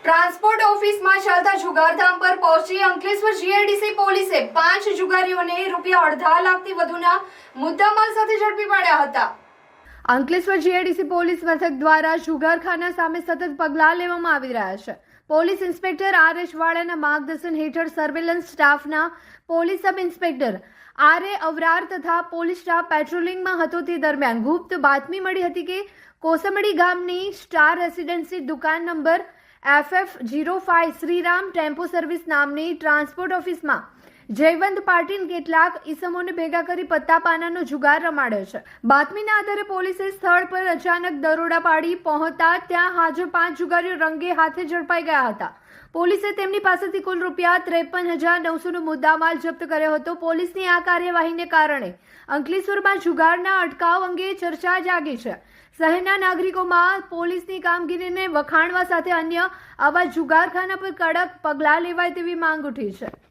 Transport ઓફિસમાં ચાલતા જુગારધામ પર પહોંચી અંકલેશ્વર જીઆઈડીસી પોલીસે 5 જુગારીઓને ₹2.5 લાખથી વધુના મુદ્દામાલ સાથે ઝડપી પાડ્યા હતા। અંકલેશ્વર જીઆઈડીસી પોલીસ મથક દ્વારા જુગારખાના સામે સતત પગલાં લેવામાં આવી રહ્યા છે। Police inspector આર.એસ. વાળાના માર્ગદર્શન હેઠળ સર્વેલન્સ સ્ટાફના પોલીસ સબ ઇન્સ્પેક્ટર આર.એ. અવરાર તથા પોલીસ સ્ટાફ પેટ્રોલિંગમાં હતો તે દરમિયાન ગુપ્ત બાતમી મળી હતી કે કોસંબડી ગામની સ્ટાર રેસિડેન્સી દુકાન number FF05 Shriram tempo service નામની ટ્રાન્સપોર્ટ ઓફિસમાં જયવંત પાટીલ કેટલાક ઈસમોને ભેગા કરી પત્તાપાનાનો જુગાર રમાડ્યો છે। બાતમીના આધારે પોલીસે સ્થળ પર અચાનક દરોડા પાડી પહોંચતા ત્યાં હાજર 5 જુગારીઓ રંગે હાથે ઝડપાઈ ગયા હતા। પોલીસે તેમની પાસેથી કુલ ₹53,900નો મુદ્દામાલ જપ્ત કર્યો હતો। પોલીસની આ કાર્યવાહીને કારણે અંકલેશ્વરમાં જુગારના અટકાવ અંગે ચર્ચા જાગી છે। શહેરના નાગરિકોમાં પોલીસની કામગીરીને વખાણવા સાથે અન્ય આવા જુગારખાના પર કડક પગલાં લેવાય તેવી માંગ ઉઠી છે।